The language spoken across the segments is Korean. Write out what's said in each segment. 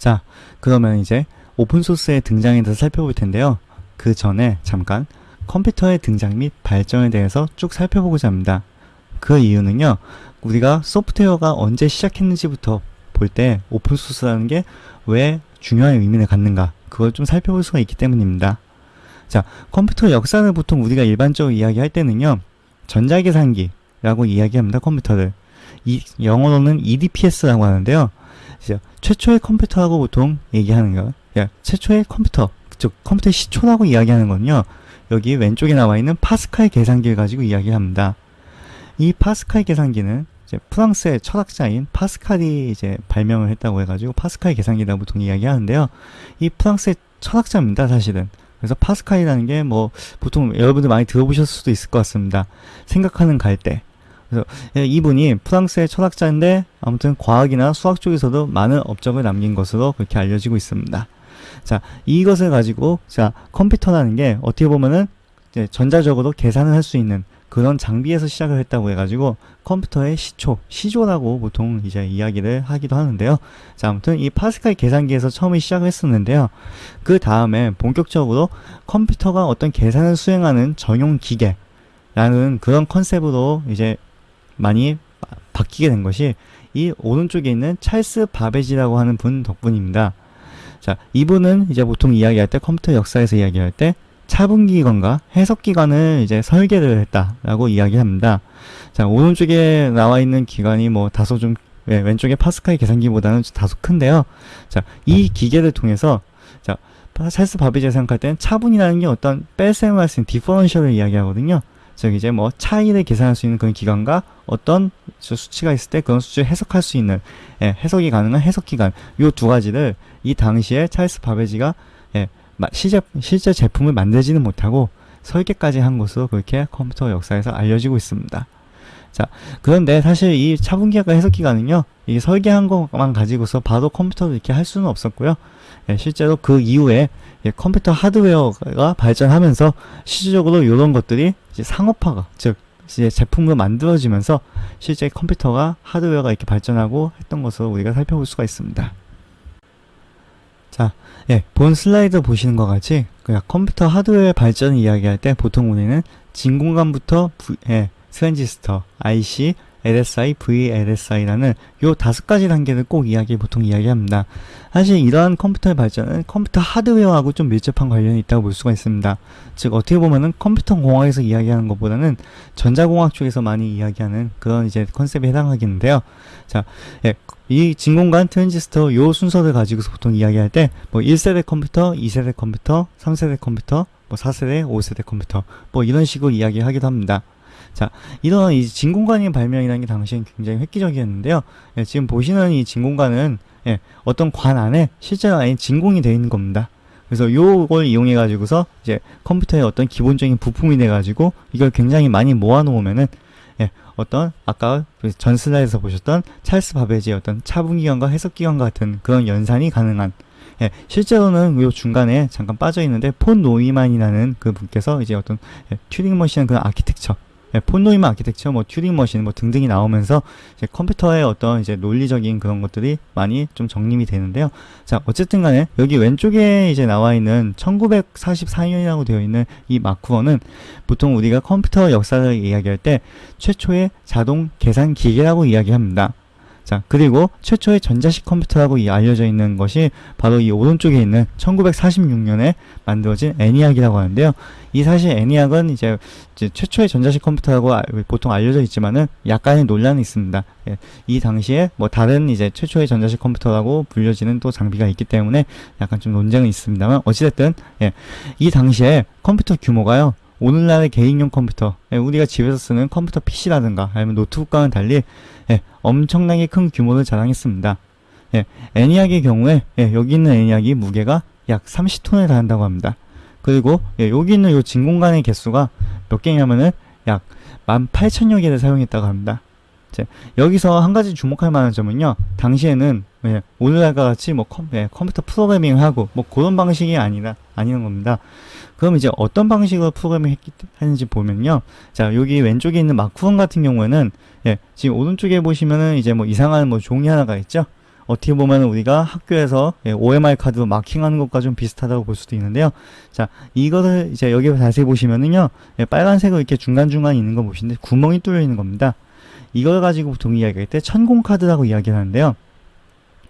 자, 그러면 이제 오픈소스의 등장에 대해서 살펴볼 텐데요. 그 전에 잠깐 컴퓨터의 등장 및 발전에 대해서 쭉 살펴보고자 합니다. 그 이유는요, 우리가 소프트웨어가 언제 시작했는지부터 볼 때 오픈소스라는 게 왜 중요한 의미를 갖는가, 그걸 좀 살펴볼 수가 있기 때문입니다. 자, 컴퓨터 역사를 보통 우리가 일반적으로 이야기할 때는요, 전자계산기라고 이야기합니다. 컴퓨터를. 영어로는 EDPS라고 하는데요. 최초의 컴퓨터라고 보통 얘기하는 거, 최초의 컴퓨터, 즉 컴퓨터의 시초라고 이야기하는 건요, 여기 왼쪽에 나와 있는 파스칼 계산기를 가지고 이야기합니다. 이 파스칼 계산기는 이제 프랑스의 철학자인 파스칼이 이제 발명을 했다고 해가지고 파스칼 계산기라고 보통 이야기하는데요. 이 프랑스의 철학자입니다, 사실은. 그래서 파스칼이라는 게 뭐 보통 여러분들 많이 들어보셨을 수도 있을 것 같습니다. 생각하는 갈대. 그래서 이분이 프랑스의 철학자인데 아무튼 과학이나 수학 쪽에서도 많은 업적을 남긴 것으로 그렇게 알려지고 있습니다. 자, 이것을 가지고 컴퓨터라는 게 어떻게 보면은 이제 전자적으로 계산을 할 수 있는 그런 장비에서 시작을 했다고 해가지고 컴퓨터의 시조라고 보통 이제 이야기를 하기도 하는데요. 자, 아무튼 이 파스칼 계산기에서 처음에 시작을 했었는데요. 그 다음에 본격적으로 컴퓨터가 어떤 계산을 수행하는 전용 기계라는 그런 컨셉으로 이제 많이 바뀌게 된 것이 이 오른쪽에 있는 찰스 바베지라고 하는 분 덕분입니다. 자, 이분은 이제 보통 이야기할 때 컴퓨터 역사에서 이야기할 때 차분기관과 해석기관을 이제 설계를 했다라고 이야기합니다. 자, 오른쪽에 나와 있는 기관이 뭐 다소 좀 왼쪽에 파스칼 계산기보다는 다소 큰데요. 자, 이 기계를 통해서 자, 찰스 바베지가 생각할 때는 차분이라는 게 어떤 뺄셈할 수 있는 디퍼런셜을 이야기하거든요. 즉 이제 뭐 차이를 계산할 수 있는 그런 기관과 어떤 수치가 있을 때 그런 수치를 해석할 수 있는 해석이 가능한 해석기관, 요 두 가지를 이 당시에 찰스 바베지가 실제 제품을 만들지는 못하고 설계까지 한 것으로 그렇게 컴퓨터 역사에서 알려지고 있습니다. 자, 그런데 사실 이 차분기관과 해석기관은요, 이게 설계한 것만 가지고서 바로 컴퓨터를 이렇게 할 수는 없었고요. 실제로 그 이후에 컴퓨터 하드웨어가 발전하면서 실질적으로 이런 것들이 이제 상업화가, 즉 이제 제품으로 만들어지면서 실제 컴퓨터가 하드웨어가 이렇게 발전하고 했던 것으로 우리가 살펴볼 수가 있습니다. 자, 본 슬라이드 보시는 것 같이 그냥 컴퓨터 하드웨어 발전을 이야기할 때 보통 우리는 진공관부터 트랜지스터, IC, LSI, VLSI라는 요 5가지 단계를 꼭 보통 이야기합니다. 사실 이러한 컴퓨터의 발전은 컴퓨터 하드웨어하고 좀 밀접한 관련이 있다고 볼 수가 있습니다. 즉 어떻게 보면은 컴퓨터 공학에서 이야기하는 것보다는 전자공학 쪽에서 많이 이야기하는 그런 이제 컨셉에 해당하겠는데요. 자, 이 진공관, 트랜지스터 요 순서를 가지고서 보통 이야기할 때 뭐 1세대 컴퓨터, 2세대 컴퓨터, 3세대 컴퓨터, 뭐 4세대, 5세대 컴퓨터 뭐 이런 식으로 이야기하기도 합니다. 자, 이런 이 진공관의 발명이라는 게 당시엔 굉장히 획기적이었는데요. 지금 보시는 이 진공관은 어떤 관 안에 실제로 아닌 진공이 되어 있는 겁니다. 그래서 요걸 이용해 가지고서 이제 컴퓨터의 어떤 기본적인 부품이 돼 가지고 이걸 굉장히 많이 모아 놓으면은 어떤 아까 전 슬라이드에서 보셨던 찰스 바베지의 어떤 차분기관과 해석기관 같은 그런 연산이 가능한, 실제로는 요 중간에 잠깐 빠져 있는데 폰 노이만이라는 그 분께서 이제 어떤 튜링 머신의 그런 아키텍처, 폰 노이만 아키텍처, 뭐 튜링 머신 뭐 등등이 나오면서 이제 컴퓨터의 어떤 이제 논리적인 그런 것들이 많이 좀 정립이 되는데요. 자, 어쨌든 간에 여기 왼쪽에 이제 나와 있는 1944년이라고 되어 있는 이 마크어는 보통 우리가 컴퓨터 역사를 이야기할 때 최초의 자동 계산 기계라고 이야기합니다. 자, 그리고 최초의 전자식 컴퓨터라고 알려져 있는 것이 바로 이 오른쪽에 있는 1946년에 만들어진 ENIAC이라고 하는데요. 이 사실 ENIAC은 이제 최초의 전자식 컴퓨터라고 보통 알려져 있지만은 약간의 논란이 있습니다. 이 당시에 뭐 다른 이제 최초의 전자식 컴퓨터라고 불려지는 또 장비가 있기 때문에 약간 좀 논쟁은 있습니다만 어찌됐든 이 당시에 컴퓨터 규모가요, 오늘날의 개인용 컴퓨터, 우리가 집에서 쓰는 컴퓨터 PC라든가 아니면 노트북과는 달리 엄청나게 큰 규모를 자랑했습니다. ENIAC의 경우에 여기 있는 ENIAC이 무게가 약 30톤에 달한다고 합니다. 그리고 여기 있는 요 진공관의 개수가 몇 개냐면은 약 18,000여 개를 사용했다고 합니다. 여기서 한 가지 주목할 만한 점은요, 당시에는 오늘날과 같이 뭐 컴퓨터 프로그래밍을 하고 뭐 그런 방식이 아니는 겁니다. 그럼 이제 어떤 방식으로 프로그래밍 했는지 보면요, 자, 여기 왼쪽에 있는 마크1 같은 경우에는 지금 오른쪽에 보시면은 이제 뭐 이상한 뭐 종이 하나가 있죠. 어떻게 보면 우리가 학교에서 OMR 카드로 마킹하는 것과 좀 비슷하다고 볼 수도 있는데요. 자, 이거를 이제 여기 자세히 보시면은요, 빨간색으로 이렇게 중간중간 있는 거 보시는데 구멍이 뚫려 있는 겁니다. 이걸 가지고 보통 이야기할 때 천공 카드라고 이야기를 하는데요.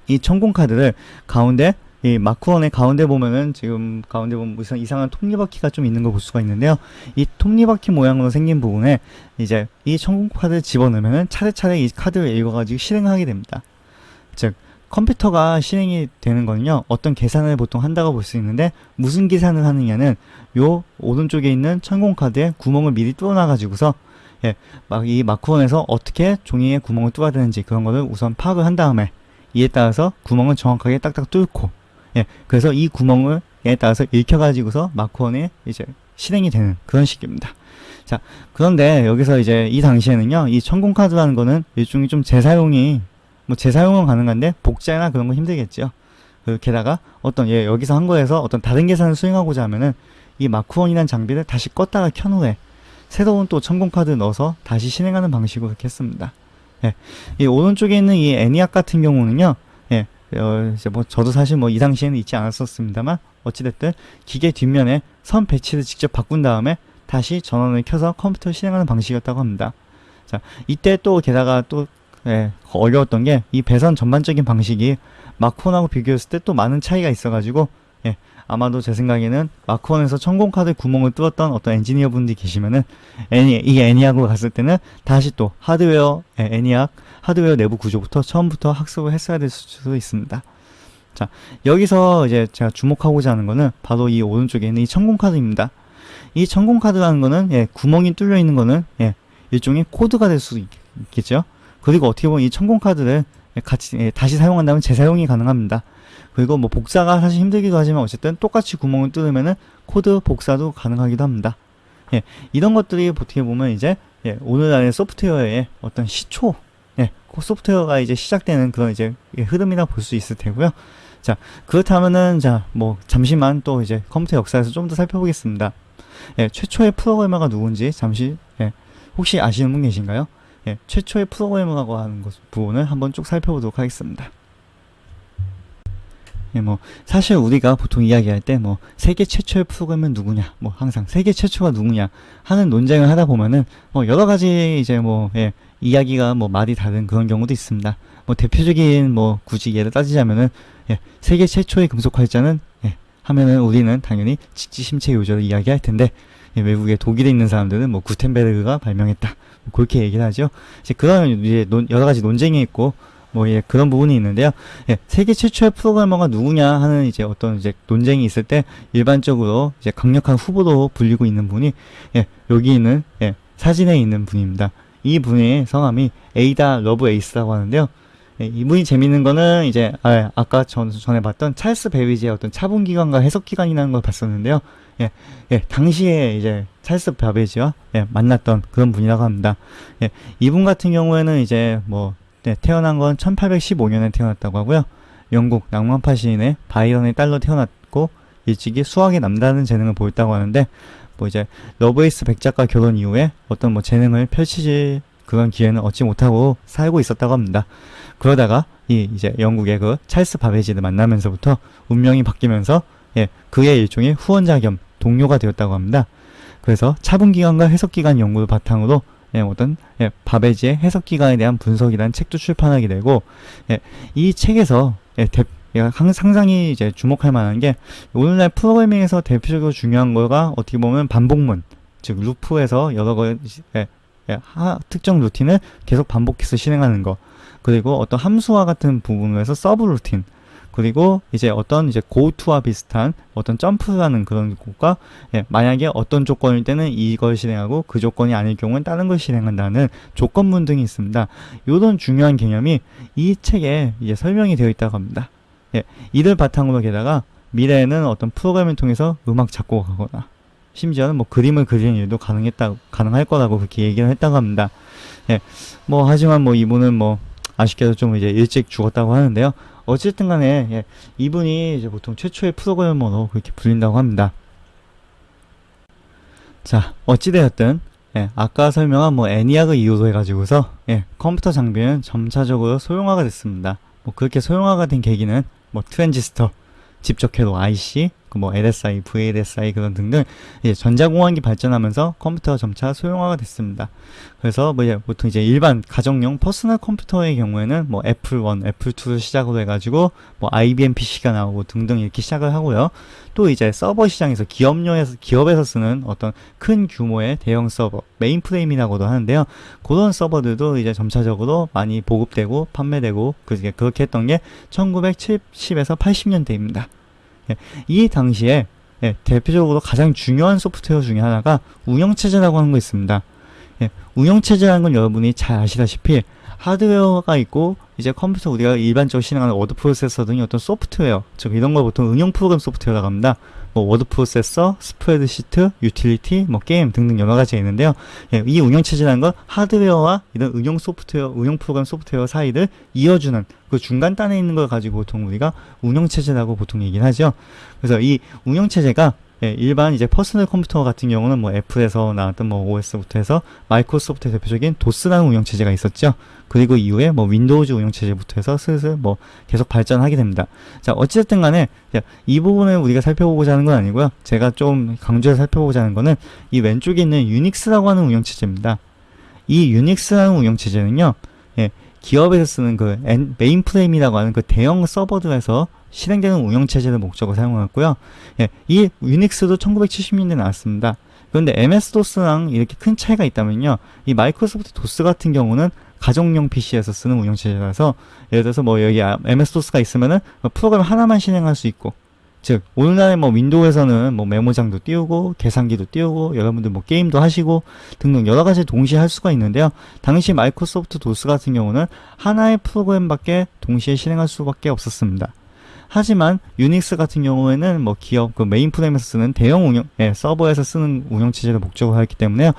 이 천공 카드를 가운데 이 마크원의 가운데 보면은 지금 가운데 보면 무슨 이상한 톱니바퀴가 좀 있는 걸 볼 수가 있는데요. 이 톱니바퀴 모양으로 생긴 부분에 이제 이 천공 카드를 집어넣으면은 차례차례 이 카드를 읽어가지고 실행하게 됩니다. 즉 컴퓨터가 실행이 되는 거는요, 어떤 계산을 보통 한다고 볼 수 있는데 무슨 계산을 하느냐는 요 오른쪽에 있는 천공 카드에 구멍을 미리 뚫어놔 가지고서 이 마크원에서 어떻게 종이에 구멍을 뚫어야 되는지 그런 거를 우선 파악을 한 다음에 이에 따라서 구멍을 정확하게 딱딱 뚫고 그래서 이 구멍을 에 따라서 읽혀가지고서 마크원에 이제 실행이 되는 그런 식입니다. 자, 그런데 여기서 이제 이 당시에는요, 이 천공카드라는 거는 일종의 좀 재사용은 가능한데 복제나 그런 건 힘들겠죠. 게다가 어떤 여기서 한 거에서 어떤 다른 계산을 수행하고자 하면은 이 마크원이라는 장비를 다시 껐다가 켠 후에 새로운 또 천공카드를 넣어서 다시 실행하는 방식으로 그렇게 했습니다. 이 오른쪽에 있는 이 애니악 같은 경우는요, 이제 저도 사실 이 당시에는 있지 않았었습니다만, 어찌됐든 기계 뒷면에 선 배치를 직접 바꾼 다음에 다시 전원을 켜서 컴퓨터를 실행하는 방식이었다고 합니다. 자, 이때 또 게다가 또 어려웠던 게 이 배선 전반적인 방식이 마크원하고 비교했을 때 또 많은 차이가 있어가지고 아마도 제 생각에는 마크원에서 천공카드 구멍을 뚫었던 어떤 엔지니어 분들이 계시면은 이 애니악으로 갔을 때는 다시 또 애니악 하드웨어 내부 구조부터 처음부터 학습을 했어야 될 수도 있습니다. 자, 여기서 이제 제가 주목하고자 하는 거는 바로 이 오른쪽에 있는 이 천공카드입니다. 이 천공카드라는 거는 구멍이 뚫려 있는 거는 일종의 코드가 될 수 있겠죠. 그리고 어떻게 보면 이 천공카드를 같이 다시 사용한다면 재사용이 가능합니다. 그리고 복사가 사실 힘들기도 하지만 어쨌든 똑같이 구멍을 뚫으면은 코드 복사도 가능하기도 합니다. 이런 것들이 어떻게 보면 이제 오늘날의 소프트웨어의 어떤 시초, 소프트웨어가 이제 시작되는 그런 이제 흐름이라 볼 수 있을 테고요. 자, 그렇다면은 잠시만 또 이제 컴퓨터 역사에서 좀 더 살펴보겠습니다. 최초의 프로그래머가 누군지 잠시 혹시 아시는 분 계신가요? 최초의 프로그래머라고 하는 부분을 한번 쭉 살펴보도록 하겠습니다. 사실 우리가 보통 이야기할 때 세계 최초의 프로그래머는 누구냐, 항상 세계 최초가 누구냐 하는 논쟁을 하다 보면은 여러 가지 이제 이야기가 말이 다른 그런 경우도 있습니다. 대표적인 굳이 예를 따지자면은 세계 최초의 금속 활자는 하면은 우리는 당연히 직지심체 요절을 이야기할 텐데, 외국에 독일에 있는 사람들은 구텐베르그가 발명했다, 그렇게 얘기를 하죠. 이제 그런 이제 여러 가지 논쟁이 있고 그런 부분이 있는데요. 세계 최초의 프로그래머가 누구냐 하는 이제 어떤 이제 논쟁이 있을 때 일반적으로 이제 강력한 후보로 불리고 있는 분이 여기 있는 사진에 있는 분입니다. 이 분의 성함이 에이다 러브에이스라고 하는데요. 이분이 재밌는 거는 이제 아까 전에 봤던 찰스 베비지의 어떤 차분기관과 해석기관이라는 걸 봤었는데요. 당시에 이제 찰스 베비지와 만났던 그런 분이라고 합니다. 이분 같은 경우에는 이제 태어난 건 1815년에 태어났다고 하고요. 영국 낭만파 시인의 바이런의 딸로 태어났고 일찍이 수학에 남다른 재능을 보였다고 하는데, 이제 러브에이스 백작과 결혼 이후에 어떤 재능을 펼치질 그런 기회는 얻지 못하고 살고 있었다고 합니다. 그러다가 이제 영국의 그 찰스 바베지를 만나면서부터 운명이 바뀌면서 그의 일종의 후원자 겸 동료가 되었다고 합니다. 그래서 차분기관과 해석기관 연구를 바탕으로 어떤 바베지의 해석기관에 대한 분석이라는 책도 출판하게 되고, 이 책에서 상당히 이제 주목할 만한 게, 오늘날 프로그래밍에서 대표적으로 중요한 거가 어떻게 보면 반복문, 즉 루프에서 여러 특정 루틴을 계속 반복해서 실행하는 거, 그리고 어떤 함수와 같은 부분에서 서브 루틴, 그리고 이제 어떤 이제 고투와 비슷한 어떤 점프라는 그런 것과 만약에 어떤 조건일 때는 이걸 실행하고 그 조건이 아닐 경우는 다른 걸 실행한다는 조건문 등이 있습니다. 이런 중요한 개념이 이 책에 이제 설명이 되어 있다고 합니다. 이를 바탕으로 게다가 미래에는 어떤 프로그램을 통해서 음악 작곡하거나 심지어는 그림을 그리는 일도 가능할 거라고 그렇게 얘기를 했다고 합니다. 하지만 이분은 아쉽게도 좀 이제 일찍 죽었다고 하는데요. 어쨌든 간에 이분이 이제 보통 최초의 프로그래머로 그렇게 불린다고 합니다. 자, 어찌되었든 아까 설명한 애니악을 이유로 해가지고서 컴퓨터 장비는 점차적으로 소형화가 됐습니다. 뭐 그렇게 소형화가 된 계기는 뭐 트랜지스터, 집적회로 IC, 뭐 LSI, VLSI 그런 등등 이제 전자공학이 발전하면서 컴퓨터가 점차 소형화가 됐습니다. 그래서 뭐 이제 보통 이제 일반 가정용 퍼스널 컴퓨터의 경우에는 뭐 애플 1, 애플 2를 시작으로 해가지고 뭐 IBM PC가 나오고 등등 이렇게 시작을 하고요. 또 이제 서버 시장에서 기업에서 쓰는 어떤 큰 규모의 대형 서버, 메인프레임이라고도 하는데요. 그런 서버들도 이제 점차적으로 많이 보급되고 판매되고 그렇게 했던 게 1970에서 80년대입니다. 예, 이 당시에 대표적으로 가장 중요한 소프트웨어 중에 하나가 운영체제라고 하는 거 있습니다. 운영체제라는 건 여러분이 잘 아시다시피 하드웨어가 있고 이제 컴퓨터 우리가 일반적으로 실행하는 워드 프로세서 등의 어떤 소프트웨어, 즉 이런 걸 보통 응용 프로그램 소프트웨어라고 합니다. 뭐 워드 프로세서, 스프레드시트, 유틸리티, 뭐 게임 등등 여러 가지가 있는데요. 이 운영체제라는 건 하드웨어와 이런 응용 소프트웨어, 응용 프로그램 소프트웨어 사이를 이어주는 그 중간단에 있는 걸 가지고 보통 우리가 운영체제라고 보통 얘기를 하죠. 그래서 이 운영체제가 일반 이제 퍼스널 컴퓨터 같은 경우는 뭐 애플에서 나왔던 뭐 OS부터 해서 마이크로소프트의 대표적인 도스라는 운영체제가 있었죠. 그리고 이후에 뭐 윈도우즈 운영체제부터 해서 슬슬 뭐 계속 발전하게 됩니다. 자, 어찌됐든 간에 이 부분을 우리가 살펴보고자 하는 건 아니고요. 제가 좀 강조해서 살펴보고자 하는 거는 이 왼쪽에 있는 유닉스라고 하는 운영체제입니다. 이 유닉스라는 운영체제는요, 기업에서 쓰는 그 메인프레임이라고 하는 그 대형 서버들에서 실행되는 운영체제를 목적으로 사용하였고요. 이 유닉스도 1970년대에 나왔습니다. 그런데 MS-DOS랑 이렇게 큰 차이가 있다면요. 이 마이크로소프트 도스 같은 경우는 가정용 PC에서 쓰는 운영체제라서 예를 들어서 뭐 여기 MS-DOS가 있으면은 프로그램 하나만 실행할 수 있고, 즉 오늘날에 뭐 윈도우에서는 뭐 메모장도 띄우고 계산기도 띄우고 여러분들 뭐 게임도 하시고 등등 여러 가지 동시에 할 수가 있는데요. 당시 마이크로소프트 도스 같은 경우는 하나의 프로그램밖에 동시에 실행할 수밖에 없었습니다. 하지만 유닉스 같은 경우에는 뭐 기업 그 메인프레임에서 쓰는 대형 운영 서버에서 쓰는 운영체제를 목적으로 하였기 때문에요.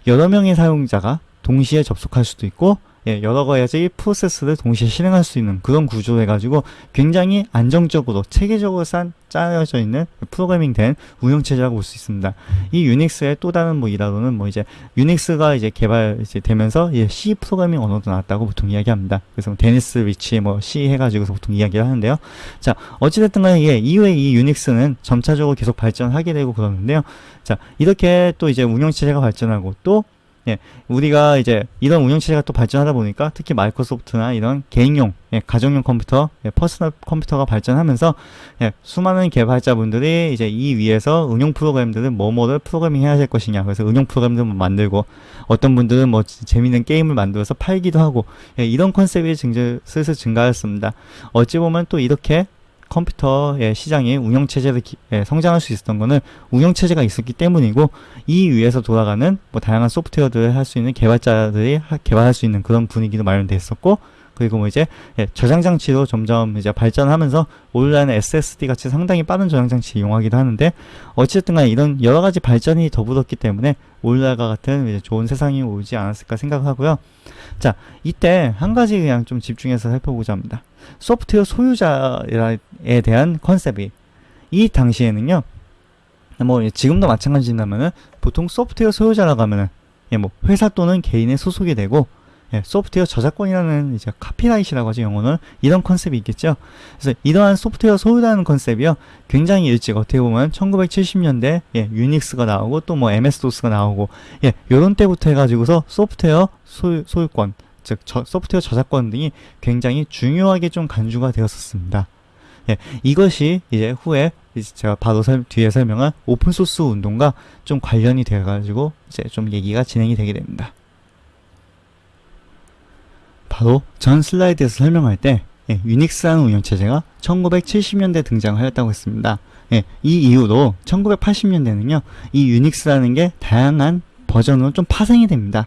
여러 명의 사용자가 동시에 접속할 수도 있고 여러 가지 프로세스를 동시에 실행할 수 있는 그런 구조로 해가지고 굉장히 안정적으로 체계적으로 짜여져 있는 프로그래밍 된 운영체제라고 볼 수 있습니다. 이 유닉스의 또 다른 뭐 일화로는 뭐 이제 유닉스가 이제 되면서 C 프로그래밍 언어도 나왔다고 보통 이야기합니다. 그래서 데니스 리치 뭐 C 해가지고서 보통 이야기를 하는데요. 자, 어찌됐든 간에 이후에 이 유닉스는 점차적으로 계속 발전하게 되고 그러는데요. 자, 이렇게 또 이제 운영체제가 발전하고 또 우리가 이제 이런 운영체제가 또 발전하다 보니까 특히 마이크로소프트나 이런 개인용, 가정용 컴퓨터, 퍼스널 컴퓨터가 발전하면서 수많은 개발자분들이 이제 이 위에서 응용 프로그램들을 뭐뭐를 프로그래밍 해야 될 것이냐, 그래서 응용 프로그램들 만들고 어떤 분들은 뭐 재밌는 게임을 만들어서 팔기도 하고 이런 컨셉이 슬슬 증가했습니다. 어찌 보면 또 이렇게 컴퓨터의 시장이 운영체제를 성장할 수 있었던 거는 운영체제가 있었기 때문이고, 이 위에서 돌아가는 뭐 다양한 소프트웨어들을 할 수 있는 개발자들이 개발할 수 있는 그런 분위기도 마련돼 있었고, 그리고 뭐 이제 저장 장치로 점점 이제 발전하면서 오늘날은 SSD 같이 상당히 빠른 저장 장치 이용하기도 하는데, 어쨌든 간에 이런 여러 가지 발전이 더불었기 때문에 오늘날과 같은 이제 좋은 세상이 오지 않았을까 생각하고요. 자, 이때 한 가지 그냥 좀 집중해서 살펴보자 합니다. 소프트웨어 소유자에 대한 컨셉이, 이 당시에는요, 뭐 지금도 마찬가지라면은 보통 소프트웨어 소유자라고 하면은 뭐 회사 또는 개인의 소속이 되고, 소프트웨어 저작권이라는 이제 카피라이트라고 하죠, 영어는. 이런 컨셉이 있겠죠. 그래서 이러한 소프트웨어 소유라는 컨셉이요, 굉장히 일찍 어떻게 보면 1970년대 유닉스가 나오고 또 뭐 MS-DOS가 나오고 요런 때부터 해가지고서 소프트웨어 소유권, 즉 소프트웨어 저작권 등이 굉장히 중요하게 좀 간주가 되었었습니다. 이것이 이제 후에 제가 바로 뒤에 설명한 오픈소스 운동과 좀 관련이 되어가지고 이제 좀 얘기가 진행이 되게 됩니다. 바로 전 슬라이드에서 설명할 때 유닉스라는 운영체제가 1970년대 등장하였다고 했습니다. 이 이후로 1980년대는요, 이 유닉스라는 게 다양한 버전으로 좀 파생이 됩니다.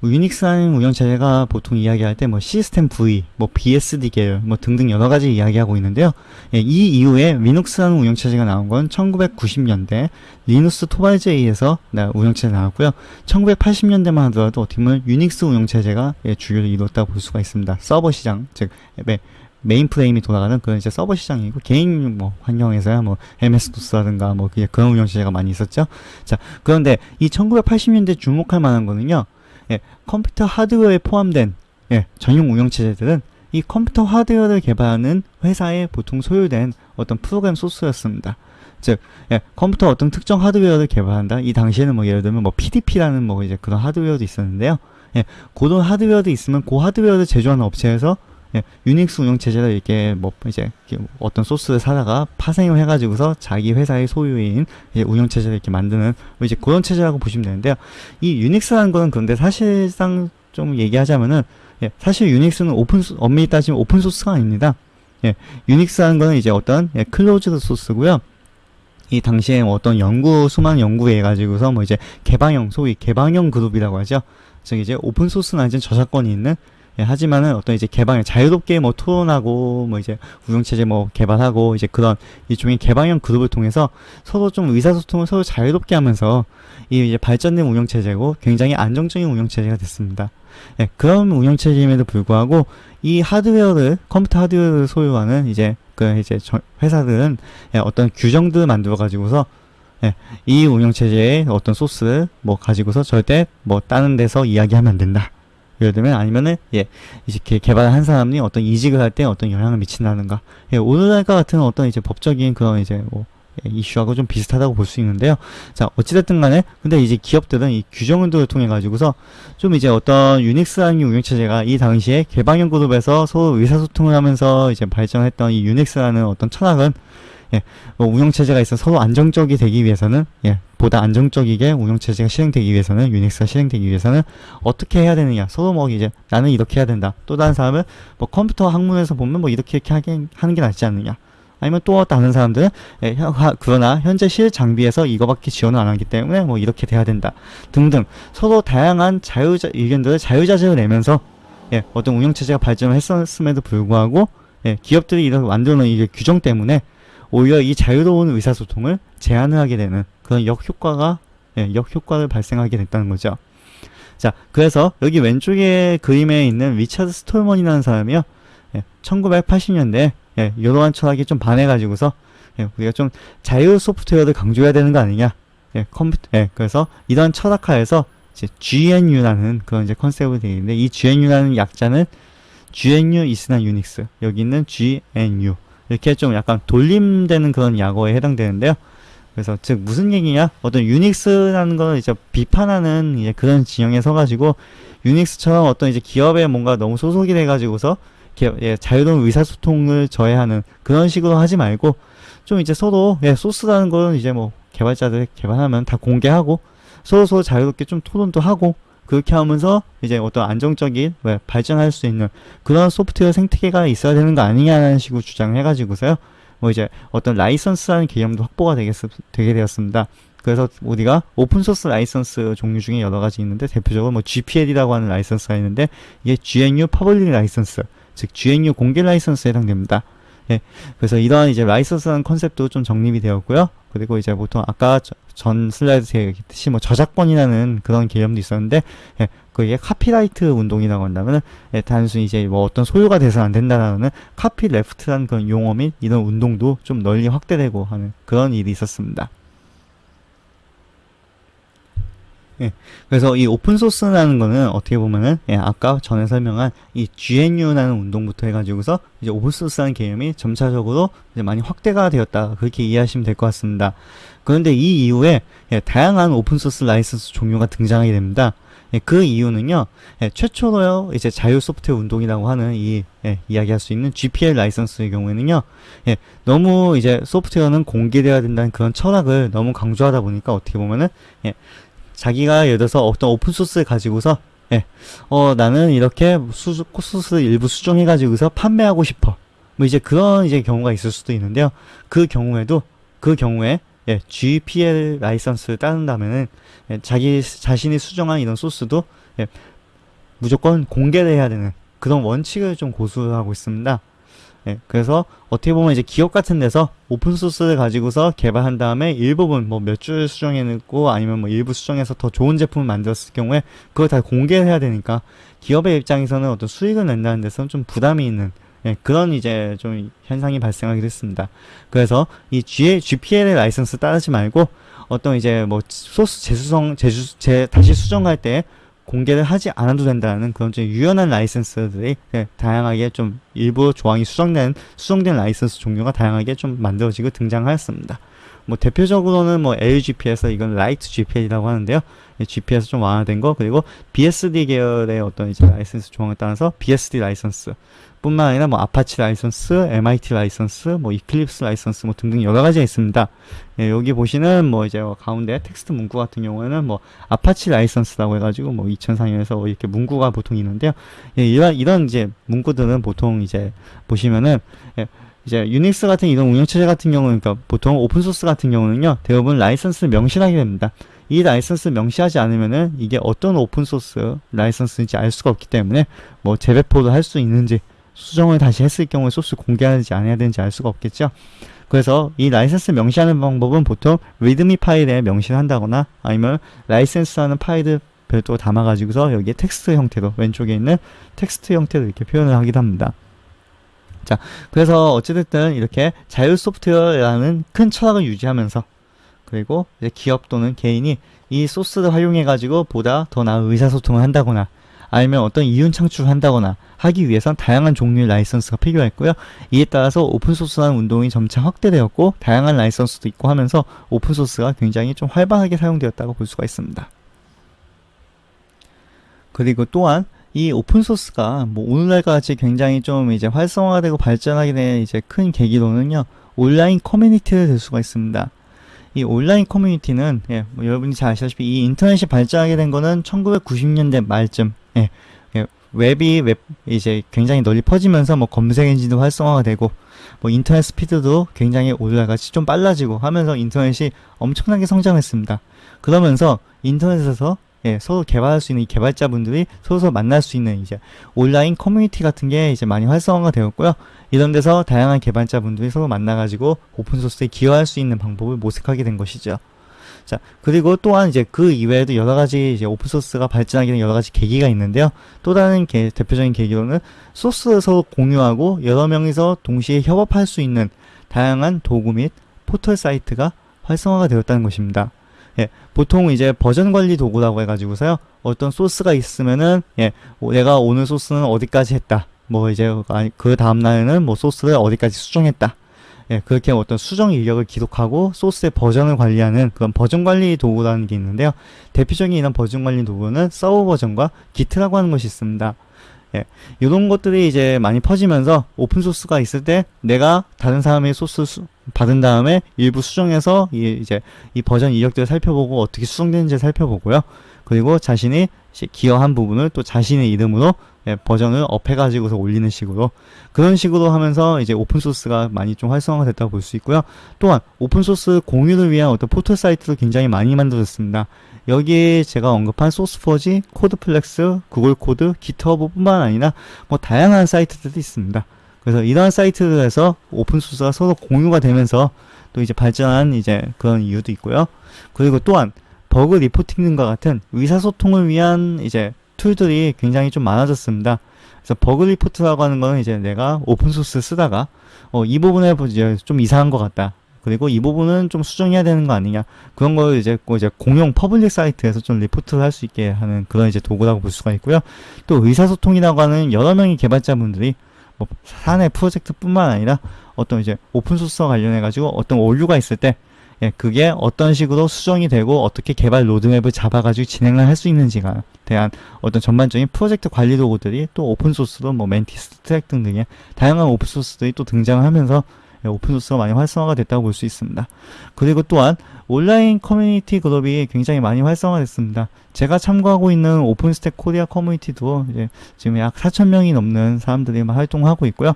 유닉스라는 운영체제가 보통 이야기할 때 뭐 시스템 V, 뭐 BSD 계열, 뭐 등등 여러 가지 이야기하고 있는데요. 이 이후에 리눅스라는 운영체제가 나온 건 1990년대 리누스 토발제이에서 운영체제 나왔고요. 1980년대만 하더라도 어떻게 보면 유닉스 운영체제가 주요를 이뤘다고 볼 수가 있습니다. 서버 시장, 즉 메인 프레임이 돌아가는 그런 이제 서버 시장이고, 개인 뭐 환경에서야 뭐 MS-DOS라든가 뭐 그런 운영체제가 많이 있었죠. 자, 그런데 이 1980년대 주목할 만한 거는요, 컴퓨터 하드웨어에 포함된 전용 운영체제들은 이 컴퓨터 하드웨어를 개발하는 회사에 보통 소유된 어떤 프로그램 소스였습니다. 즉, 컴퓨터 어떤 특정 하드웨어를 개발한다. 이 당시에는 뭐 예를 들면 뭐 PDP라는 뭐 이제 그런 하드웨어도 있었는데요. 그런 하드웨어도 있으면 그 하드웨어를 제조하는 업체에서 유닉스 운영체제를 이렇게 뭐 이제 어떤 소스를 사다가 파생을 해가지고서 자기 회사의 소유인 운영체제를 이렇게 만드는 뭐 이제 그런 체제라고 보시면 되는데요. 이 유닉스라는 거는 그런데 사실상 좀 얘기하자면은 사실 유닉스는 엄밀히 따지면 오픈소스가 아닙니다. 유닉스라는 거는 이제 어떤 클로즈드 소스고요. 이 당시에 뭐 어떤 수많은 연구에 가지고서 뭐 이제 소위 개방형 그룹이라고 하죠. 즉 이제 오픈소스는 아니지만 저작권이 있는 하지만은 어떤 이제 자유롭게 뭐 토론하고 뭐 이제 운영체제 뭐 개발하고 이제 그런 일종의 개방형 그룹을 통해서 서로 좀 의사소통을 서로 자유롭게 하면서 이 이제 발전된 운영체제고 굉장히 안정적인 운영체제가 됐습니다. 그런 운영체제임에도 불구하고 이 컴퓨터 하드웨어를 소유하는 회사들은 어떤 규정들을 만들어 가지고서 이 운영체제의 어떤 소스를 뭐 가지고서 절대 뭐 다른 데서 이야기하면 안 된다. 예를 들면 아니면은 이렇게 개발을 한 사람이 어떤 이직을 할 때 어떤 영향을 미친다든가 오늘날과 같은 어떤 이제 법적인 그런 이제 뭐 이슈하고 좀 비슷하다고 볼 수 있는데요. 자, 어찌됐든 간에 근데 이제 기업들은 이 규정들을 통해 가지고서 좀 이제 어떤 유닉스라는 운영체제가 이 당시에 개방형 그룹에서 서로 의사소통을 하면서 이제 발전했던 이 유닉스라는 어떤 철학은 뭐 운영체제가 있어 서로 안정적이 되기 위해서는 보다 안정적이게 운영체제가 실행되기 위해서는 유닉스가 실행되기 위해서는 어떻게 해야 되느냐 서로 뭐 이제 나는 이렇게 해야 된다 또 다른 사람은 뭐 컴퓨터 학문에서 보면 뭐 이렇게 하는 게 낫지 않느냐 아니면 또 다른 사람들은 그러나 현재 실 장비에서 이거밖에 지원을 안 하기 때문에 뭐 이렇게 돼야 된다 등등 서로 다양한 의견들을 자유자재로 내면서 어떤 운영체제가 발전을 했었음에도 불구하고 기업들이 이렇게 만들어놓은 이 규정 때문에 오히려 이 자유로운 의사소통을 제한을 하게 되는 그런 역효과를 발생하게 됐다는 거죠. 자, 그래서 여기 왼쪽에 그림에 있는 리처드 스톨먼이라는 사람이요. 1980년대에 이러한 철학이 좀 반해가지고서 우리가 좀 자유 소프트웨어를 강조해야 되는 거 아니냐. 그래서 이런 철학하에서 이제 GNU라는 그런 이제 컨셉이 되어 있는데 이 GNU라는 약자는 GNU 이스나 유닉스 여기 있는 GNU 이렇게 좀 약간 돌림되는 그런 약어에 해당되는데요. 그래서 즉 무슨 얘기냐? 어떤 유닉스라는 거는 이제 비판하는 이제 그런 진영에 서가지고 유닉스처럼 어떤 이제 기업에 뭔가 너무 소속이 돼가지고서 자유로운 의사소통을 저해하는 그런 식으로 하지 말고 좀 이제 서로 소스라는 거는 이제 뭐 개발자들 개발하면 다 공개하고 서로 자유롭게 좀 토론도 하고 그렇게 하면서 이제 어떤 안정적인 발전할 수 있는 그런 소프트웨어 생태계가 있어야 되는 거 아니냐라는 식으로 주장을 해가지고서요. 뭐 이제 어떤 라이선스라는 개념도 확보가 되게 되었습니다. 그래서 우리가 오픈소스 라이선스 종류 중에 여러 가지 있는데 대표적으로 뭐 GPL이라고 하는 라이선스가 있는데 이게 GNU 퍼블릭 라이선스, 즉 GNU 공개 라이선스에 해당됩니다. 그래서 이러한 이제 라이선스라는 컨셉도 좀 정립이 되었고요. 그리고 이제 보통 아까 전 슬라이드에 얘기했듯이 뭐 저작권이라는 그런 개념도 있었는데, 그게 카피라이트 운동이라고 한다면은, 단순히 이제 뭐 어떤 소유가 돼서는 안 된다라는 카피 레프트라는 그런 용어 및 이런 운동도 좀 널리 확대되고 하는 그런 일이 있었습니다. 그래서 이 오픈소스라는 거는 어떻게 보면은 아까 전에 설명한 이 GNU라는 운동부터 해가지고서 이제 오픈소스라는 개념이 점차적으로 이제 많이 확대가 되었다 그렇게 이해하시면 될 것 같습니다. 그런데 이 이후에 다양한 오픈소스 라이선스 종류가 등장하게 됩니다. 그 이유는요, 최초로 이제 자유 소프트웨어 운동이라고 하는 이야기할 수 있는 GPL 라이선스의 경우에는요, 너무 이제 소프트웨어는 공개되어야 된다는 그런 철학을 너무 강조하다 보니까 어떻게 보면은 자기가 예를 들어서 어떤 오픈소스를 가지고서 나는 이렇게 소스를 일부 수정해가지고서 판매하고 싶어. 뭐 이제 그런 이제 경우가 있을 수도 있는데요. 그 경우에 GPL 라이선스를 따른다면은 자신이 수정한 이런 소스도 무조건 공개를 해야 되는 그런 원칙을 좀 고수하고 있습니다. 그래서 어떻게 보면 이제 기업 같은 데서 오픈소스를 가지고서 개발한 다음에 일부분 뭐 몇 줄 수정해놓고 아니면 뭐 일부 수정해서 더 좋은 제품을 만들었을 경우에 그걸 다 공개를 해야 되니까 기업의 입장에서는 어떤 수익을 낸다는 데서는 좀 부담이 있는 그런 이제 좀 현상이 발생하게 됐습니다. 그래서 이 GPL의 라이선스 따르지 말고 어떤 이제 뭐 소스 다시 수정할 때 공개를 하지 않아도 된다는 그런 좀 유연한 라이센스들이 다양하게 좀 일부 조항이 수정된 라이센스 종류가 다양하게 좀 만들어지고 등장하였습니다. 뭐 대표적으로는 뭐 LGP에서 이건 라이트 GPL이라고 하는데요. GP에서 좀 완화된 거, 그리고 BSD 계열의 어떤 이제 라이센스 조항에 따라서 BSD 라이선스 뿐만 아니라 뭐 아파치 라이선스, MIT 라이선스, 뭐 이클립스 라이선스 뭐 등등 여러 가지가 있습니다. 여기 보시는 뭐 이제 가운데 텍스트 문구 같은 경우에는 뭐 아파치 라이선스라고 해가지고 뭐 2004년에서 이렇게 문구가 보통 있는데요. 이런 이제 문구들은 보통 이제 보시면은 이제 유닉스 같은 이런 운영체제 같은 경우는, 그러니까 보통 오픈소스 같은 경우는요, 대부분 라이선스를 명시하게 됩니다. 이 라이선스를 명시하지 않으면은 이게 어떤 오픈소스 라이선스인지 알 수가 없기 때문에 뭐 재배포를 할 수 있는지, 수정을 다시 했을 경우에 소스 공개하지 않아야 되는지 알 수가 없겠죠. 그래서 이 라이선스 명시하는 방법은 보통 리드미 파일에 명시를 한다거나 아니면 라이센스하는 파일을 별도로 담아가지고서 여기에 텍스트 형태로, 왼쪽에 있는 텍스트 형태로 이렇게 표현을 하기도 합니다. 자, 그래서 어찌됐든 이렇게 자율 소프트웨어라는 큰 철학을 유지하면서, 그리고 이제 기업 또는 개인이 이 소스를 활용해가지고 보다 더 나은 의사소통을 한다거나 아니면 어떤 이윤 창출을 한다거나 하기 위해선 다양한 종류의 라이선스가 필요했고요. 이에 따라서 오픈소스라는 운동이 점차 확대되었고 다양한 라이선스도 있고 하면서 오픈소스가 굉장히 좀 활발하게 사용되었다고 볼 수가 있습니다. 그리고 또한 이 오픈소스가 뭐 오늘날까지 굉장히 좀 이제 활성화되고 발전하게 된 이제 큰 계기로는요, 온라인 커뮤니티를 들 수가 있습니다. 이 온라인 커뮤니티는 뭐 여러분이 잘 아시다시피 이 인터넷이 발전하게 된 거는 1990년대 말쯤, 웹이 이제 굉장히 널리 퍼지면서 뭐 검색 엔진도 활성화가 되고 뭐 인터넷 스피드도 굉장히 오늘날같이 좀 빨라지고 하면서 인터넷이 엄청나게 성장했습니다. 그러면서 인터넷에서 서로 개발할 수 있는 이 개발자분들이 서로 만날 수 있는 이제 온라인 커뮤니티 같은 게 이제 많이 활성화가 되었고요. 이런 데서 다양한 개발자분들이 서로 만나가지고 오픈소스에 기여할 수 있는 방법을 모색하게 된 것이죠. 자, 그리고 또한 이제 그 이외에도 여러 가지 이제 오픈소스가 발전하게 된 여러 가지 계기가 있는데요. 또 다른 대표적인 계기로는 소스를 서로 공유하고 여러 명이서 동시에 협업할 수 있는 다양한 도구 및 포털 사이트가 활성화가 되었다는 것입니다. 보통 이제 버전 관리 도구라고 해가지고서요, 어떤 소스가 있으면은, 내가 오늘 소스는 어디까지 했다. 뭐 이제, 그 다음날에는 뭐 소스를 어디까지 수정했다. 그렇게 어떤 수정 이력을 기록하고 소스의 버전을 관리하는 그런 버전 관리 도구라는 게 있는데요. 대표적인 이런 버전 관리 도구는 서버 버전과 기트라고 하는 것이 있습니다. 이런 것들이 이제 많이 퍼지면서 오픈소스가 있을 때 내가 다른 사람의 소스 받은 다음에 일부 수정해서 이제 이 버전 이력들을 살펴보고 어떻게 수정되는지 살펴보고요. 그리고 자신이 기여한 부분을 또 자신의 이름으로 버전을 업해가지고서 올리는 식으로, 그런 식으로 하면서 이제 오픈소스가 많이 좀 활성화가 됐다고 볼 수 있고요. 또한 오픈소스 공유를 위한 어떤 포털 사이트도 굉장히 많이 만들어졌습니다. 여기에 제가 언급한 소스포지, 코드플렉스, 구글 코드, 기트허브 뿐만 아니라 뭐 다양한 사이트들이 있습니다. 그래서 이러한 사이트들에서 오픈소스가 서로 공유가 되면서 또 이제 발전한 이제 그런 이유도 있고요. 그리고 또한 버그 리포팅 등과 같은 의사소통을 위한 이제 툴들이 굉장히 좀 많아졌습니다. 그래서 버그 리포트라고 하는 거는 이제 내가 오픈소스 쓰다가 이 부분에 이제 좀 이상한 것 같다. 그리고 이 부분은 좀 수정해야 되는 거 아니냐. 그런 걸 이제 공용 퍼블릭 사이트에서 좀 리포트를 할 수 있게 하는 그런 이제 도구라고 볼 수가 있고요. 또 의사소통이라고 하는 여러 명의 개발자분들이 뭐 사내 프로젝트뿐만 아니라 어떤 이제 오픈소스와 관련해가지고 어떤 오류가 있을 때 그게 어떤 식으로 수정이 되고 어떻게 개발 로드맵을 잡아가지고 진행을 할 수 있는지에 대한 어떤 전반적인 프로젝트 관리 도구들이 또 오픈소스로 뭐 멘티스 트랙 등등의 다양한 오픈소스들이 또 등장하면서 오픈소스가 많이 활성화가 됐다고 볼 수 있습니다. 그리고 또한 온라인 커뮤니티 그룹이 굉장히 많이 활성화됐습니다. 제가 참고하고 있는 오픈스택 코리아 커뮤니티도 이제 지금 약 4,000명이 넘는 사람들이 활동하고 있고요.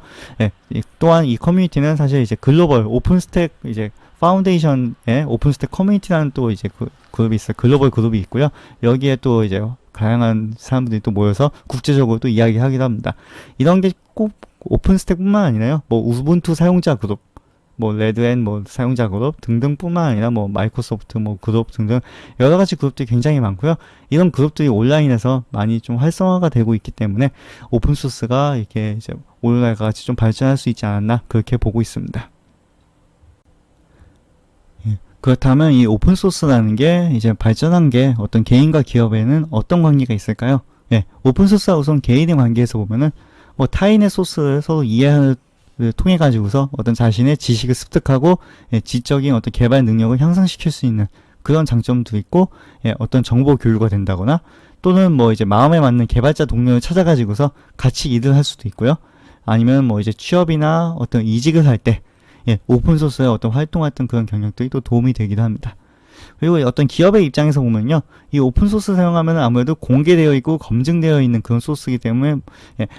또한 이 커뮤니티는 사실 이제 글로벌 오픈스택 이제 파운데이션의 오픈스택 커뮤니티라는 또 이제 그룹이 있어요. 글로벌 그룹이 있고요. 여기에 또 이제 다양한 사람들이 또 모여서 국제적으로 또 이야기하기도 합니다. 이런 게 꼭 오픈스택뿐만 아니라요. 뭐 우분투 사용자 그룹, 뭐 레드앤 뭐 사용자 그룹 등등뿐만 아니라 뭐 마이크로소프트 뭐 그룹 등등 여러 가지 그룹들이 굉장히 많고요. 이런 그룹들이 온라인에서 많이 좀 활성화가 되고 있기 때문에 오픈소스가 이렇게 이제 오늘날과 같이 좀 발전할 수 있지 않았나 그렇게 보고 있습니다. 그렇다면 이 오픈소스라는 게 이제 발전한 게 어떤 개인과 기업에는 어떤 관계가 있을까요? 예, 오픈소스와 우선 개인의 관계에서 보면은 뭐 타인의 소스를 서로 이해를 통해 가지고서 어떤 자신의 지식을 습득하고 지적인 어떤 개발 능력을 향상시킬 수 있는 그런 장점도 있고, 어떤 정보 교류가 된다거나 또는 뭐 이제 마음에 맞는 개발자 동료를 찾아가지고서 같이 일을 할 수도 있고요. 아니면 뭐 이제 취업이나 어떤 이직을 할 때 오픈소스의 어떤 활동했던 그런 경력들이 또 도움이 되기도 합니다. 그리고 어떤 기업의 입장에서 보면요, 이 오픈소스 사용하면 아무래도 공개되어 있고 검증되어 있는 그런 소스이기 때문에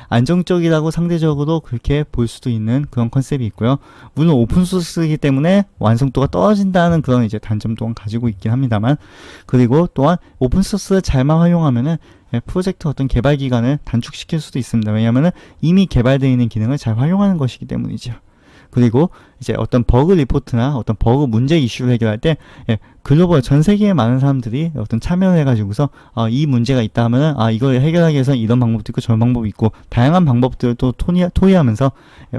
안정적이라고 상대적으로 그렇게 볼 수도 있는 그런 컨셉이 있고요. 물론 오픈소스이기 때문에 완성도가 떨어진다는 그런 이제 단점 또한 가지고 있긴 합니다만, 그리고 또한 오픈소스를 잘만 활용하면은 프로젝트 어떤 개발 기간을 단축시킬 수도 있습니다. 왜냐하면은 이미 개발되어 있는 기능을 잘 활용하는 것이기 때문이죠. 그리고 이제 어떤 버그 리포트나 어떤 버그 문제 이슈를 해결할 때 글로벌 전 세계에 많은 사람들이 어떤 참여를 해가지고서 이 문제가 있다 하면은 이걸 해결하기 위해서 이런 방법도 있고 저런 방법이 있고 다양한 방법들을 또 토의하면서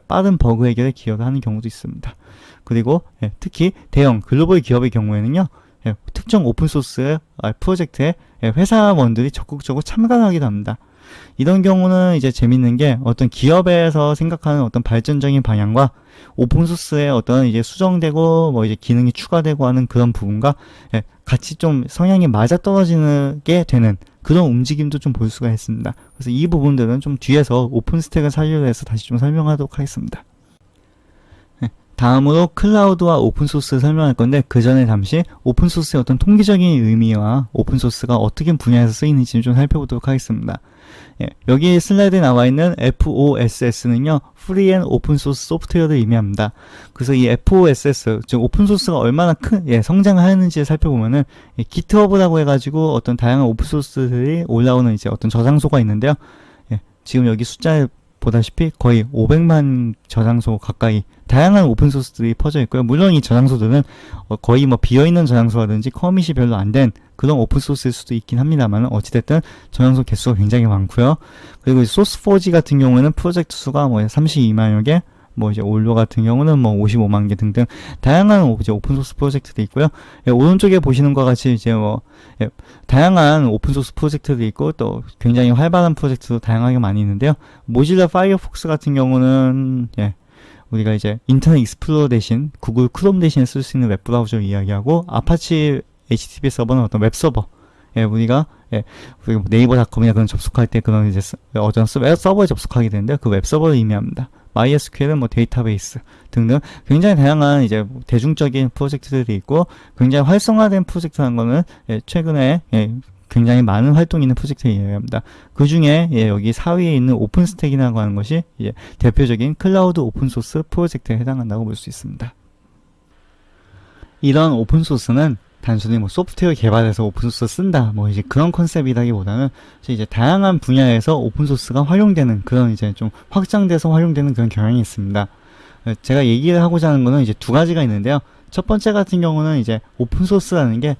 빠른 버그 해결에 기여를 하는 경우도 있습니다. 그리고 특히 대형 글로벌 기업의 경우에는요, 특정 오픈소스 프로젝트에 회사원들이 적극적으로 참가하기도 합니다. 이런 경우는 이제 재밌는 게 어떤 기업에서 생각하는 어떤 발전적인 방향과 오픈소스의 어떤 이제 수정되고 뭐 이제 기능이 추가되고 하는 그런 부분과 같이 좀 성향이 맞아떨어지게 되는 그런 움직임도 좀 볼 수가 있습니다. 그래서 이 부분들은 좀 뒤에서 오픈스택을 살려서 해서 다시 좀 설명하도록 하겠습니다. 다음으로 클라우드와 오픈소스를 설명할 건데, 그 전에 잠시 오픈소스의 어떤 통계적인 의미와 오픈소스가 어떻게 분야에서 쓰이는지 좀 살펴보도록 하겠습니다. 여기 슬라이드에 나와 있는 FOSS는요, Free and Open Source Software를 의미합니다. 그래서 이 FOSS, 즉 오픈소스가 얼마나 성장을 하는지를 살펴보면은 GitHub라고 해가지고 어떤 다양한 오픈소스들이 올라오는 이제 어떤 저장소가 있는데요. 지금 여기 숫자에 보다시피 거의 500만 저장소 가까이 다양한 오픈소스들이 퍼져 있고요. 물론 이 저장소들은 거의 뭐 비어있는 저장소라든지 커밋이 별로 안 된 그런 오픈소스일 수도 있긴 합니다만, 어찌됐든 저장소 개수가 굉장히 많고요. 그리고 소스포지 같은 경우에는 프로젝트 수가 뭐 32만여 개, 뭐 이제 올로 같은 경우는 뭐 55만 개 등등 다양한 이제 오픈소스 프로젝트도 있고요. 오른쪽에 보시는 것과 같이 이제 뭐 다양한 오픈소스 프로젝트도 있고 또 굉장히 활발한 프로젝트도 다양하게 많이 있는데요. 모질라 파이어폭스 같은 경우는 우리가 이제 인터넷 익스플로러 대신 구글 크롬 대신에 쓸 수 있는 웹브라우저를 이야기하고, 아파치 HTTP 서버는 어떤 웹서버, 우리가 네이버닷컴이나 그런 접속할 때 그런 이제 어떤 서버에 접속하게 되는데 그 웹서버를 의미합니다. MySQL은 뭐 데이터베이스 등등 굉장히 다양한 이제 대중적인 프로젝트들이 있고, 굉장히 활성화된 프로젝트라는 거는 최근에 굉장히 많은 활동이 있는 프로젝트를 이야기합니다. 그 중에 여기 4위에 있는 오픈스택이라고 하는 것이 대표적인 클라우드 오픈소스 프로젝트에 해당한다고 볼 수 있습니다. 이런 오픈소스는 단순히 뭐 소프트웨어 개발해서 오픈소스 쓴다 뭐 이제 그런 컨셉이라기보다는 이제 다양한 분야에서 오픈소스가 활용되는 그런 이제 좀 확장돼서 활용되는 그런 경향이 있습니다. 제가 얘기를 하고자 하는 거는 이제 두 가지가 있는데요. 첫 번째 같은 경우는 이제 오픈소스라는 게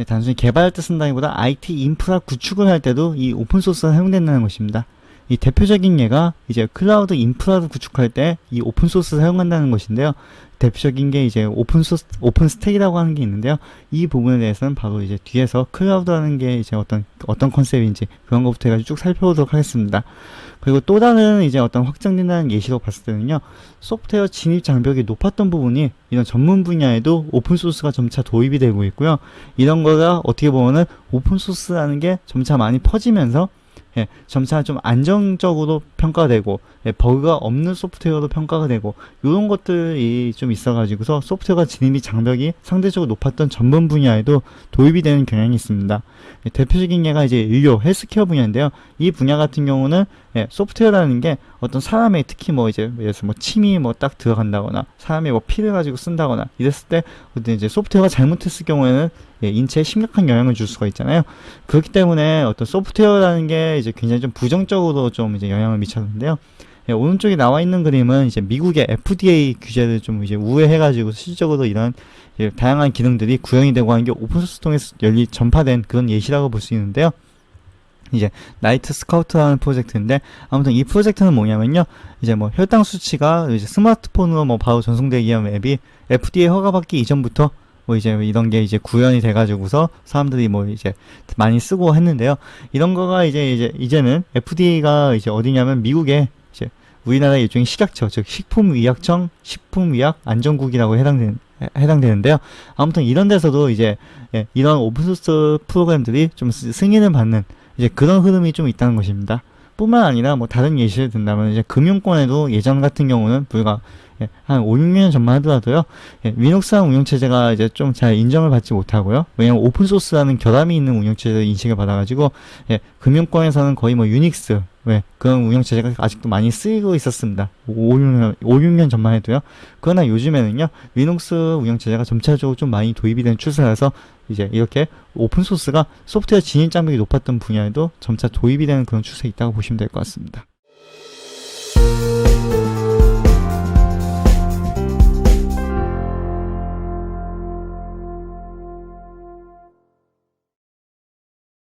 단순히 개발할 때 쓴다기보다 IT 인프라 구축을 할 때도 이 오픈소스가 사용된다는 것입니다. 이 대표적인 예가 이제 클라우드 인프라를 구축할 때 이 오픈소스를 사용한다는 것인데요. 대표적인 게 이제 오픈스택이라고 하는 게 있는데요. 이 부분에 대해서는 바로 이제 뒤에서 클라우드라는 게 이제 어떤 컨셉인지 그런 것부터 해가지고 쭉 살펴보도록 하겠습니다. 그리고 또 다른 이제 어떤 확장된다는 예시로 봤을 때는요, 소프트웨어 진입 장벽이 높았던 부분이 이런 전문 분야에도 오픈소스가 점차 도입이 되고 있고요. 이런 거가 어떻게 보면은 오픈소스라는 게 점차 많이 퍼지면서 점차 좀 안정적으로 평가되고 버그가 없는 소프트웨어로 평가가 되고 이런 것들이 좀 있어가지고서 소프트웨어가 진입이 장벽이 상대적으로 높았던 전문 분야에도 도입이 되는 경향이 있습니다. 대표적인 예가 이제 의료, 헬스케어 분야인데요. 이 분야 같은 경우는 소프트웨어라는 게 어떤 사람의 특히 뭐 이제 예를 들어서 뭐 침이 뭐 딱 들어간다거나 사람의 뭐 피를 가지고 쓴다거나 이랬을 때 이제 소프트웨어가 잘못했을 경우에는 인체에 심각한 영향을 줄 수가 있잖아요. 그렇기 때문에 어떤 소프트웨어라는 게 이제 굉장히 좀 부정적으로 좀 이제 영향을 미쳤는데요. 오른쪽에 나와 있는 그림은 이제 미국의 FDA 규제를 좀 이제 우회해가지고 실질적으로 이런 다양한 기능들이 구현이 되고 하는 게 오픈소스 통해서 전파된 그런 예시라고 볼 수 있는데요. 이제 나이트 스카우트라는 프로젝트인데, 아무튼 이 프로젝트는 뭐냐면요, 이제 뭐 혈당 수치가 이제 스마트폰으로 뭐 바로 전송되기 위한 앱이 FDA 허가받기 이전부터 뭐 이제 이런 게 이제 구현이 돼가지고서 사람들이 뭐 이제 많이 쓰고 했는데요. 이런 거가 이제는 FDA가 이제 어디냐면 미국에 이제 우리나라의 일종의 식약처, 즉 식품의약청 식품의약안전국이라고 해당되는데요. 아무튼 이런 데서도 이제 이런 오픈소스 프로그램들이 좀 승인을 받는 이제 그런 흐름이 좀 있다는 것입니다. 뿐만 아니라 뭐 다른 예시를 든다면 이제 금융권에도 예전 같은 경우는 불과 한 5, 6년 전만 하더라도요. 리눅스한 운영체제가 이제 좀 잘 인정을 받지 못하고요. 왜냐면 오픈소스라는 결함이 있는 운영체제를 인식을 받아가지고 금융권에서는 거의 뭐 유닉스 그런 운영체제가 아직도 많이 쓰이고 있었습니다. 6년 전만 해도요. 그러나 요즘에는요. 리눅스 운영체제가 점차적으로 좀 많이 도입이 된 추세라서 이제 이렇게 오픈소스가 소프트웨어 진입 장벽이 높았던 분야에도 점차 도입이 되는 그런 추세에 있다고 보시면 될 것 같습니다.